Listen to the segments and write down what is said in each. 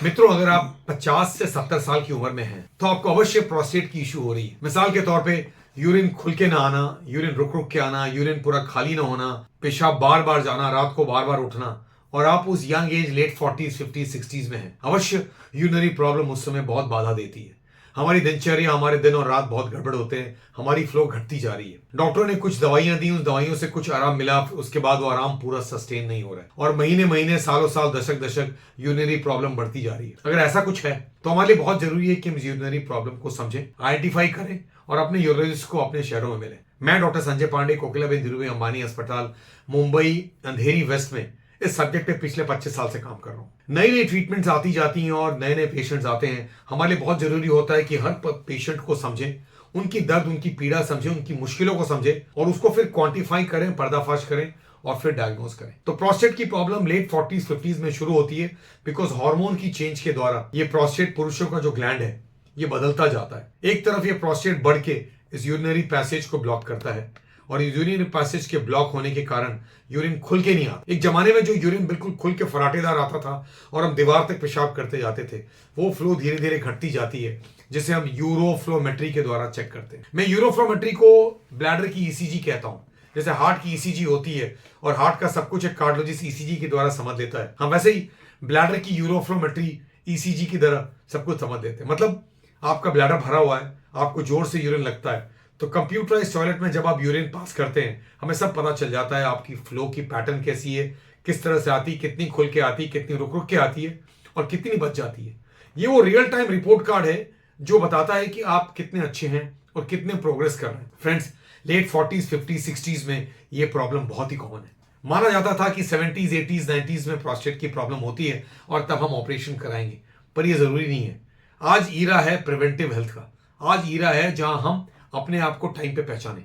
मित्रों, अगर आप 50 से 70 साल की उम्र में हैं तो आपको अवश्य प्रोस्टेट की इशू हो रही है। मिसाल के तौर पे यूरिन खुल के ना आना, यूरिन रुक रुक के आना, यूरिन पूरा खाली ना होना, पेशाब बार बार जाना, रात को बार बार उठना, और आप उस young age late 40s 50s 60s में हैं। अवश्य यूरिनरी प्रॉब्लम उस समय बहुत बाधा देती है। हमारी दिनचर्या, हमारे दिन और रात बहुत गड़बड़ होते हैं, हमारी फ्लो घटती जा रही है। डॉक्टरों ने कुछ दवाइयां दी, उन दवाइयों से कुछ आराम मिला, उसके बाद वो आराम पूरा सस्टेन नहीं हो रहा है और महीने महीने, सालों साल, दशक दशक यूरिनरी प्रॉब्लम बढ़ती जा रही है। अगर ऐसा कुछ है तो हमारे लिए बहुत जरूरी है कि हम यूरिनरी प्रॉब्लम को समझें, आइडेंटिफाई करें और अपने यूरोलॉजिस्ट को अपने शहरों में मिलें। मैं डॉक्टर संजय पांडे, कोकिलाबेन धीरूभाई अंबानी अस्पताल, मुंबई अंधेरी वेस्ट में इस सब्जेक्ट पे पिछले 25 साल से काम कर रहा हूं। नई नई ट्रीटमेंट्स आती जाती हैं और नए नए पेशेंट्स आते हैं। हमारे लिए बहुत जरूरी होता है कि हर पेशेंट को समझें, उनकी दर्द, उनकी पीड़ा समझें, उनकी मुश्किलों को समझें और उसको फिर क्वांटिफाई करें, पर्दाफाश करें और फिर डायग्नोज करें। तो प्रोस्टेट की प्रॉब्लम लेट 40s 50s में शुरू होती है बिकॉज हार्मोन की चेंज के द्वारा ये प्रोस्टेट, पुरुषों का जो ग्लैंड है, ये बदलता जाता है। एक तरफ ये प्रोस्टेट बढ़ के इस यूरिनरी पैसेज को ब्लॉक करता है और यूरिन पैसेज के ब्लॉक होने के कारण यूरिन खुल के नहीं आता। एक जमाने में जो यूरिन बिल्कुल खुल के फराटेदार आता था और हम दीवार तक पेशाब करते जाते थे, वो फ्लो धीरे धीरे घटती जाती है, जिसे हम यूरोफ्लोमेट्री के द्वारा चेक करते हैं। मैं यूरोफ्लोमेट्री को ब्लैडर की ईसीजी कहता हूं। जैसे हार्ट की ईसीजी होती है और हार्ट का सब कुछ एक कार्डियोलॉजिस्ट ईसीजी के द्वारा समझ लेता है, हम वैसे ही ब्लैडर की यूरोफ्लोमेट्री ईसीजी की तरह सब कुछ समझ लेते हैं। मतलब आपका ब्लैडर भरा हुआ है, आपको जोर से यूरिन लगता है, तो कंप्यूटराइज टॉयलेट में जब आप यूरिन पास करते हैं, हमें सब पता चल जाता है आपकी फ्लो की पैटर्न कैसी है, किस तरह से आती, कितनी खुल के आती, कितनी रुक रुक के आती है और कितनी बच जाती है। ये वो रियल टाइम रिपोर्ट कार्ड है जो बताता है कि आप कितने अच्छे हैं और कितने प्रोग्रेस कर रहे हैं। Friends, late 40s 50s 60s में ये प्रॉब्लम बहुत ही कॉमन है। माना जाता था कि 70s 80s 90s में प्रोस्टेट की प्रॉब्लम होती है और तब हम ऑपरेशन कराएंगे, पर यह जरूरी नहीं है। आज ईरा है प्रिवेंटिव हेल्थ का। आज ईरा है जहां हम अपने आप को टाइम पे पहचाने।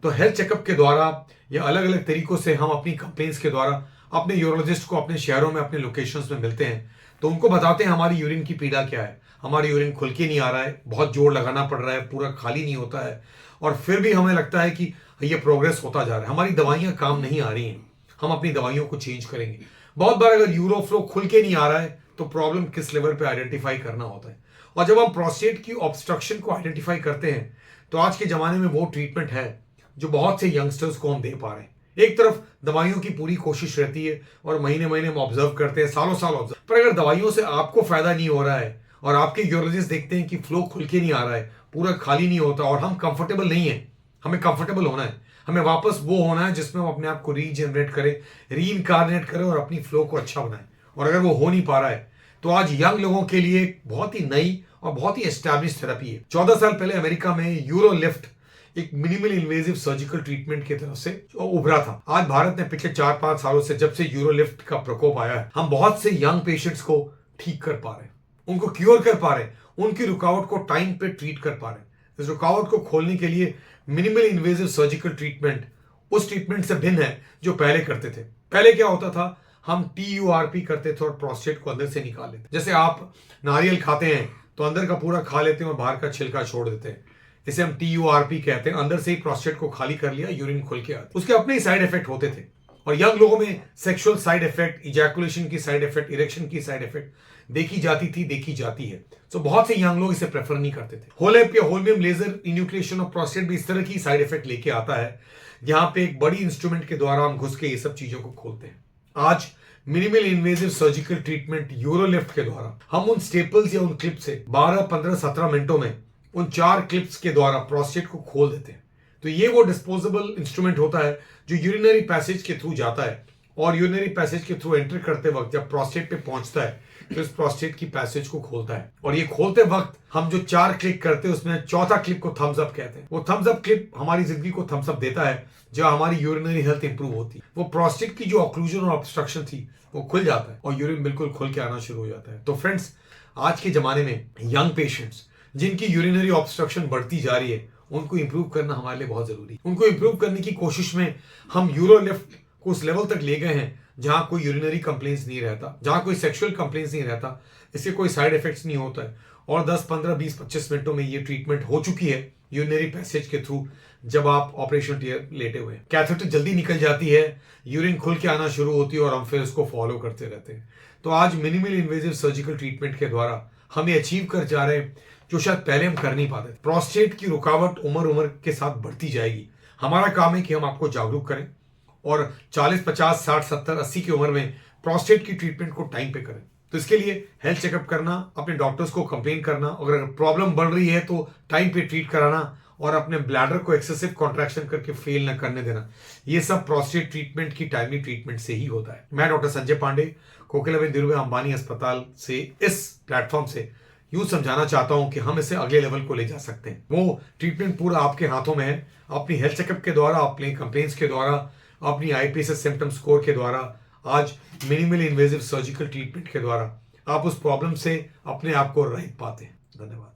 तो हेल्थ चेकअप के द्वारा या अलग अलग तरीकों से हम अपनी कंप्लेंट्स के द्वारा अपने यूरोलॉजिस्ट को अपने शहरों में, अपने लोकेशंस में मिलते हैं, तो उनको बताते हैं हमारी यूरिन की पीड़ा क्या है। हमारी यूरिन खुल के नहीं आ रहा है, बहुत जोर लगाना पड़ रहा है, पूरा खाली नहीं होता है और फिर भी हमें लगता है कि ये प्रोग्रेस होता जा रहा है, हमारी दवाइयां काम नहीं आ रही हैं, हम अपनी दवाइयों को चेंज करेंगे। बहुत बार अगर यूरोफ्लो खुल के नहीं आ रहा है तो प्रॉब्लम किस लेवल पे आइडेंटिफाई करना होता है। और जब हम प्रोस्टेट की ऑब्स्ट्रक्शन को आइडेंटिफाई करते हैं तो आज के जमाने में वो ट्रीटमेंट है जो बहुत से यंगस्टर्स को हम दे पा रहे हैं। एक तरफ दवाइयों की पूरी कोशिश रहती है और महीने महीने हम ऑब्जर्व करते हैं, सालों साल ऑब्जर्व, पर अगर दवाइयों से आपको फायदा नहीं हो रहा है और आपके यूरोलॉजिस्ट देखते हैं कि फ्लो खुल के नहीं आ रहा है, पूरा खाली नहीं होता और हम कंफर्टेबल नहीं है, हमें कंफर्टेबल होना है, हमें वापस वो होना है जिसमें हम अपने आप को रीजनरेट करें, रीइनकार्नेट करें और अपनी फ्लो को अच्छा बनाएं, और अगर वो हो नहीं पा रहा है तो आज यंग लोगों के लिए बहुत ही नई और बहुत ही एस्टैब्लिश थेरेपी है। 14 साल पहले अमेरिका में यूरोलिफ्ट एक मिनिमल इन्वेजिव सर्जिकल ट्रीटमेंट की तरफ से उभरा था। आज भारत में पिछले 4-5 सालों से, जब से यूरोलिफ्ट का प्रकोप आया है, हम बहुत से यंग पेशेंट्स को ठीक कर पा रहे हैं, उनको क्योर कर पा रहे हैं, उनकी रुकावट को टाइम पे ट्रीट कर पा रहे हैं। इस रुकावट को खोलने के लिए मिनिमल इन्वेजिव सर्जिकल ट्रीटमेंट उस ट्रीटमेंट से भिन्न है जो पहले करते थे। पहले क्या होता था, हम TURP करते थे और प्रोस्टेट को अंदर से निकाल लेते। जैसे आप नारियल खाते हैं तो अंदर का पूरा खा लेते हैं और बाहर का छिलका छोड़ देते हैं, इसे हम TURP कहते हैं। अंदर से ही प्रोस्टेट को खाली कर लिया, यूरिन खुल के आती। उसके अपने ही साइड इफेक्ट होते थे और यंग लोगों में सेक्सुअल साइड इफेक्ट, इजैकुलेशन की साइड इफेक्ट, इरेक्शन की साइड इफेक्ट देखी जाती है। तो बहुत से यंग लोग इसे प्रेफर नहीं करते थे। होलेप या holmium laser enucleation of prostate भी इस तरह की साइड इफेक्ट लेके आता है, जहां पे एक बड़ी इंस्ट्रूमेंट के द्वारा हम घुस के ये सब चीजों को खोलते हैं। आज मिनिमल इन्वेजिव सर्जिकल ट्रीटमेंट यूरोलिफ्ट के द्वारा हम उन स्टेपल्स या उन क्लिप से 12, 15, 17 मिनटों में उन 4 क्लिप्स के द्वारा प्रोस्टेट को खोल देते हैं। तो ये वो डिस्पोजेबल इंस्ट्रूमेंट होता है जो यूरिनरी पैसेज के थ्रू जाता है और यूरिनरी पैसेज के थ्रू एंटर करते वक्त जब प्रोस्टेट पे पहुंचता है तो इस प्रोस्टेट की पैसेज को खोलता है। और ये खोलते वक्त हम जो 4 क्लिक करते हैं उसमें चौथा क्लिक को थम्स अप कहते हैं। वो थम्स अप क्लिप हमारी जिंदगी को थम्स अप देता है, जहां हमारी यूरिनरी हेल्थ इंप्रूव होती है। वो प्रोस्टेट की जो ऑक्लूजन और ऑब्स्ट्रक्शन थी वो खुल जाता है और यूरिन बिल्कुल खुल के आना शुरू हो जाता है। तो फ्रेंड्स, आज के जमाने में यंग पेशेंट्स जिनकी यूरिनरी ऑब्स्ट्रक्शन बढ़ती जा रही है, उनको इंप्रूव करना हमारे लिए बहुत जरूरी है। उनको इंप्रूव करने की कोशिश में हम यूरोलिफ्ट को उस लेवल तक ले गए हैं जहां कोई यूरिनरी कंप्लेंट्स नहीं रहता, जहां कोई सेक्सुअल कंप्लेंट्स नहीं रहता, इसके कोई साइड इफेक्ट्स नहीं होता है और 10, 15, 20, 25 मिनटों में ये ट्रीटमेंट हो चुकी है यूरिनरी पैसेज के थ्रू जब आप ऑपरेशन थिएटर लेटे हुए हैं। कैथेटर जल्दी निकल जाती है, यूरिन खुल के आना शुरू होती है और हम फिर उसको फॉलो करते रहते हैं। तो आज मिनिमल इन्वेजिव सर्जिकल ट्रीटमेंट के द्वारा हम ये अचीव कर जा रहे हैं जो शायद पहले हम कर नहीं पाते। प्रोस्टेट की रुकावट उम्र के साथ बढ़ती जाएगी। हमारा काम है कि हम आपको जागरूक करें और 40, 50, 60, 70, 80 की उम्र में प्रोस्टेट की ट्रीटमेंट को टाइम पे करें। तो इसके लिए हेल्थ चेकअप करना, अपने डॉक्टर्स को कंप्लेन करना, अगर प्रॉब्लम बढ़ रही है तो टाइम पे ट्रीट कराना और अपने ब्लैडर को एक्सेसिव कॉन्ट्रैक्शन करके फेल न करने देना, ये सब प्रोस्टेट ट्रीटमेंट की टाइमली ट्रीटमेंट से ही होता है। मैं डॉक्टर संजय पांडे, कोकिलाबेन धीरूभाई अंबानी अस्पताल से इस प्लेटफॉर्म से यूं समझाना चाहता हूं कि हम इसे अगले लेवल को ले जा सकते हैं। वो ट्रीटमेंट पूरा आपके हाथों में है। अपनी हेल्थ चेकअप के द्वारा, अपने कंप्लेंट्स के द्वारा, अपनी आईपीएसएस सिम्टम स्कोर के द्वारा, आज मिनिमल इन्वेजिव सर्जिकल ट्रीटमेंट के द्वारा आप उस प्रॉब्लम से अपने आप को रहित पाते हैं। धन्यवाद।